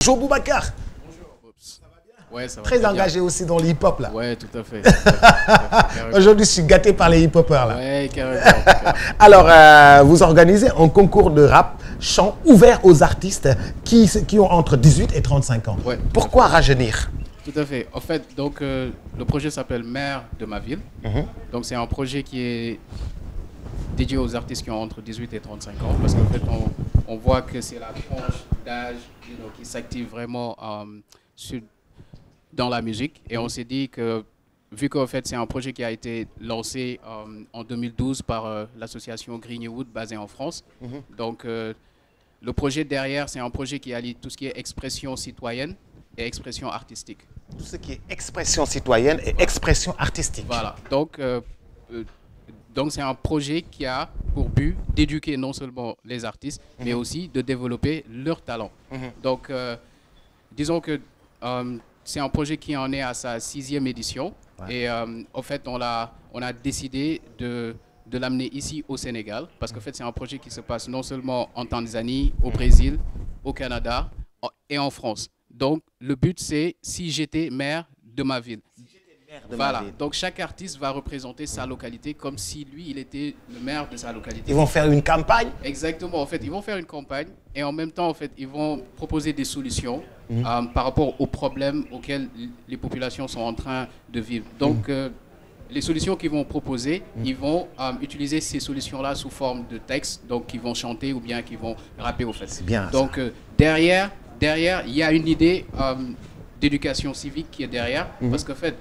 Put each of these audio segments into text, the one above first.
Bonjour Boubacar. Ouais, ça va Très engagé aussi dans le hip-hop là. Ouais, tout à fait. Aujourd'hui, je suis gâté par les hip-hopers là. Ouais, carrément. Alors, vous organisez un concours de rap chant ouvert aux artistes qui ont entre 18 et 35 ans. Ouais. Pourquoi rajeunir? Tout à fait. En fait, donc, le projet s'appelle Maire de ma ville. Donc, c'est un projet qui est dédié aux artistes qui ont entre 18 et 35 ans. Parce qu'en fait, on voit que c'est la tranche d'âge qui s'active vraiment dans la musique. Et on s'est dit que, vu qu'en fait, c'est un projet qui a été lancé en 2012 par l'association Greenwood, basée en France. Donc, le projet derrière, c'est un projet qui allie tout ce qui est expression citoyenne et expression artistique. Tout ce qui est expression citoyenne et expression artistique. Voilà. Donc, c'est un projet qui a pour but d'éduquer non seulement les artistes, mais aussi de développer leur talent. Donc, disons que c'est un projet qui en est à sa 6e édition. Ouais. Et en fait, on a décidé de l'amener ici au Sénégal, parce qu'en fait, c'est un projet qui se passe non seulement en Tanzanie, au Brésil, au Canada et en France. Donc, le but, c'est si j'étais maire de ma ville. Voilà, donc chaque artiste va représenter sa localité comme si lui, il était le maire de sa localité. Ils vont faire une campagne? Exactement, en fait, ils vont faire une campagne et en même temps, en fait, ils vont proposer des solutions par rapport aux problèmes auxquels les populations sont en train de vivre. Donc, les solutions qu'ils vont proposer, ils vont utiliser ces solutions-là sous forme de texte, donc qu'ils vont chanter ou bien qu'ils vont rapper au fait. C'est bien. Donc, derrière, il y a une idée d'éducation civique qui est derrière, parce qu'en fait,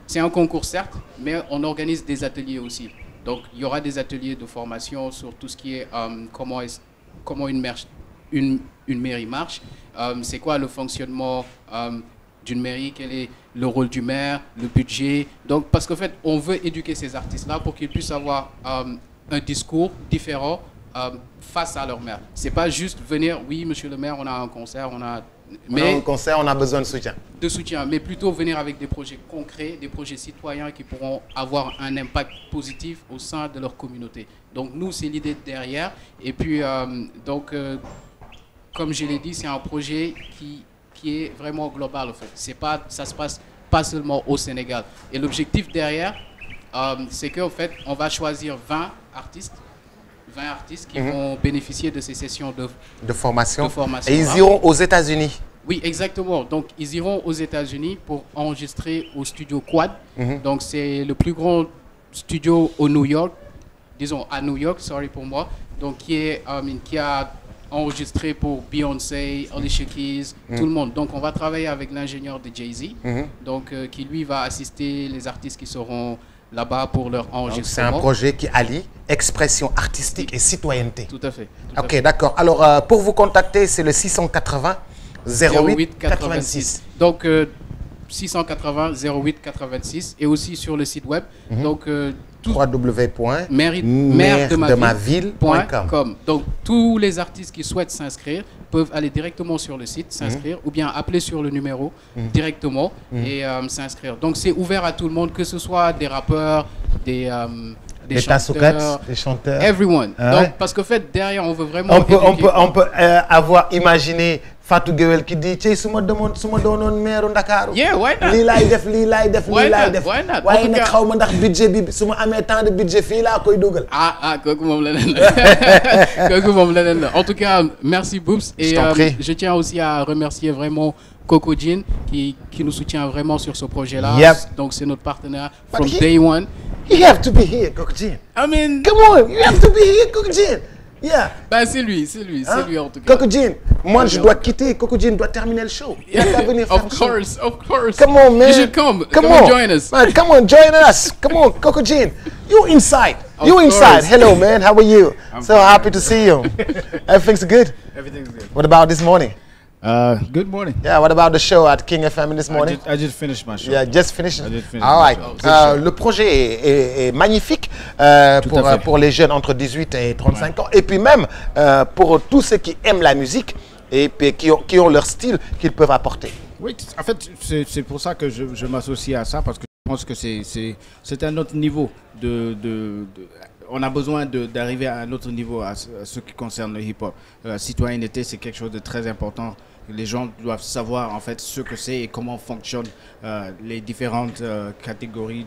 c'est un concours certes, mais on organise des ateliers aussi. Donc, il y aura des ateliers de formation sur tout ce qui est comment une mairie marche, c'est quoi le fonctionnement d'une mairie, quel est le rôle du maire, le budget. Donc, parce qu'en fait, on veut éduquer ces artistes-là pour qu'ils puissent avoir un discours différent face à leur maire. C'est pas juste venir, oui, monsieur le maire, on a un concert, on a un concert, on a besoin de soutien. De soutien, mais plutôt venir avec des projets concrets, des projets citoyens qui pourront avoir un impact positif au sein de leur communauté. Donc nous, c'est l'idée derrière. Et puis, comme je l'ai dit, c'est un projet qui est vraiment global en fait. Ça se passe pas seulement au Sénégal. Et l'objectif derrière, c'est qu'en fait, on va choisir 20 artistes qui vont bénéficier de ces sessions de formation. Et ils iront aux États-Unis. Oui, exactement. Donc, ils iront aux États-Unis pour enregistrer au studio Quad. Donc, c'est le plus grand studio au New York, disons à New York, sorry pour moi. Donc, qui a enregistré pour Beyoncé, Alicia Keys, tout le monde. Donc, on va travailler avec l'ingénieur de Jay-Z, donc qui lui va assister les artistes qui seront là-bas pour leur enregistrement. C'est un projet qui allie expression artistique et citoyenneté. Tout à fait. Ok, d'accord. Alors, pour vous contacter, c'est le 680 08 86. Donc, 680 08 86 et aussi sur le site web. Donc, www.mairedemaville.com. Donc, tous les artistes qui souhaitent s'inscrire peuvent aller directement sur le site, s'inscrire, ou bien appeler sur le numéro directement et s'inscrire. Donc, c'est ouvert à tout le monde, que ce soit des rappeurs, des chanteurs, des chanteurs. Everyone. Donc, parce qu'en fait, derrière, on veut vraiment... On peut avoir imaginé Fatou Guewel qui dit ci suma doonoon maire Ndakaaru. Yeah, why not? lii laay def lii laay def lii laay def. Why not? waaye nag xaw ma ndax budget bi su ma amee tant de budget fii laa koy dugal. Kooku moom leneen la. Kooku moom leneen la. En tout cas, merci Boubs. Et je tiens aussi à remercier vraiment Coco Jean qui nous soutient vraiment sur ce projet-là. Donc c'est notre partenaire from day one. You have to be here, Coco Jean. I mean, come on, you have to be here, Coco Jean. Yeah. Ben c'est lui en tout cas. Coco Jean, moi je dois quitter. Coco Jean doit terminer le show. Il va venir faire Of course. Come on, man. You should come on. Join us. Man, come on, join us. Come on, Coco Jean. You inside. Hello, man. How are you? So happy to see you. Everything's good? Everything's good. What about this morning? Good morning. Yeah, what about the show at King FM this morning? I just finished my show. Yeah, just finished. All right. Le projet est magnifique pour les jeunes entre 18 et 35 ans. Et puis même pour tous ceux qui aiment la musique et puis qui ont leur style qu'ils peuvent apporter. Oui, en fait, c'est pour ça que je m'associe à ça, parce que je pense que c'est un autre niveau on a besoin d'arriver à un autre niveau à ce qui concerne le hip-hop. La citoyenneté, c'est quelque chose de très important Les gens doivent savoir en fait ce que c'est et comment fonctionnent les différentes catégories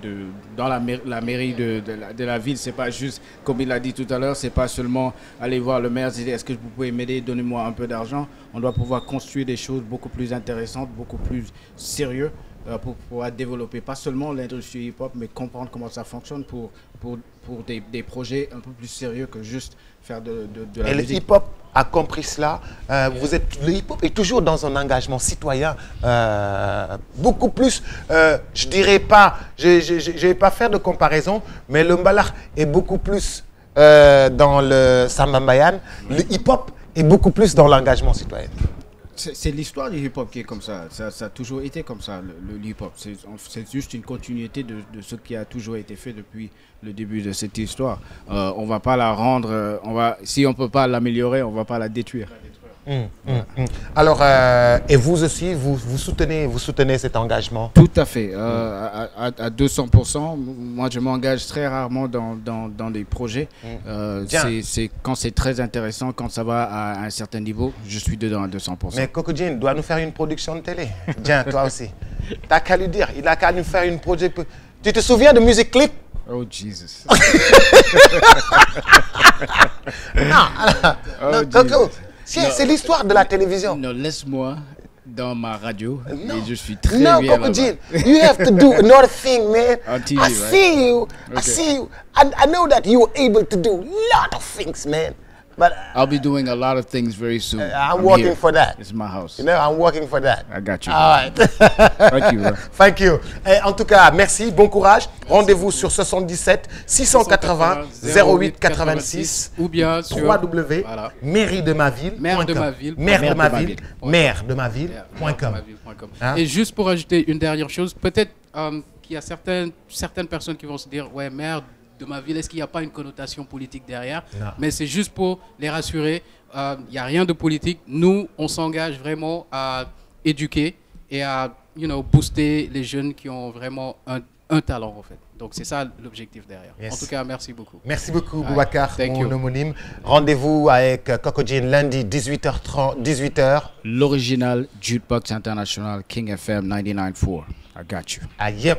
dans la mairie de la ville. C'est pas juste, comme il a dit tout à l'heure, c'est pas seulement aller voir le maire, dire est-ce que vous pouvez m'aider, donnez-moi un peu d'argent. On doit pouvoir construire des choses beaucoup plus intéressantes, beaucoup plus sérieuses pour pouvoir développer pas seulement l'industrie hip-hop, mais comprendre comment ça fonctionne pour des projets un peu plus sérieux que juste faire de la musique. Et le hip-hop a compris cela. Le hip-hop est toujours dans un engagement citoyen beaucoup plus, je dirais pas, je vais pas faire de comparaison, mais le mbalax est beaucoup plus dans le Samba Mbayane. Le hip-hop est beaucoup plus dans l'engagement citoyen. C'est l'histoire du hip-hop qui est comme ça. Ça a toujours été comme ça, le hip-hop. C'est juste une continuité de ce qui a toujours été fait depuis le début de cette histoire. On va pas la rendre, si on peut pas l'améliorer, on va pas la détruire. Alors, et vous aussi, vous soutenez cet engagement? Tout à fait, à 200%. Moi, je m'engage très rarement dans des projets. C'est quand c'est très intéressant, quand ça va à un certain niveau, je suis dedans à 200%. Mais Coco Jean doit nous faire une production de télé. Tiens, toi aussi. T'as qu'à lui dire, il a qu'à nous faire une projet. Tu te souviens de Music Clip? Oh, Jesus. non, Coco. C'est l'histoire de la télévision. Non, laisse-moi dans ma radio et je suis très bien là-bas. Coco Jean, you have to do another thing, man. On TV, I see you. Okay. I see you. I know that you're able to do a lot of things, man. But I'll be doing a lot of things very soon. I'm working for that. It's my house. You know, I'm working for that. I got you. All right. Thank you, bro. Thank you. Et en tout cas, merci, bon courage. Rendez-vous sur 77 680 08 86 ou bien sur www. Mairie de ma ville. Maire de ma ville. Maire de ma ville. Maire de ma ville.com. Et juste pour ajouter une dernière chose, peut-être qu'il y a certaines personnes qui vont se dire, ouais, maire de ma ville, est-ce qu'il n'y a pas une connotation politique derrière? Non. Mais c'est juste pour les rassurer, il n'y a rien de politique. Nous, on s'engage vraiment à éduquer et à booster les jeunes qui ont vraiment un talent, en fait. Donc c'est ça l'objectif derrière. Yes. En tout cas, merci beaucoup. Merci beaucoup, Boubacar, Thank mon you. homonyme. Rendez-vous avec Coco Jean lundi 18h. L'original Jukebox International King FM 99.4. I got you. Ah, yep.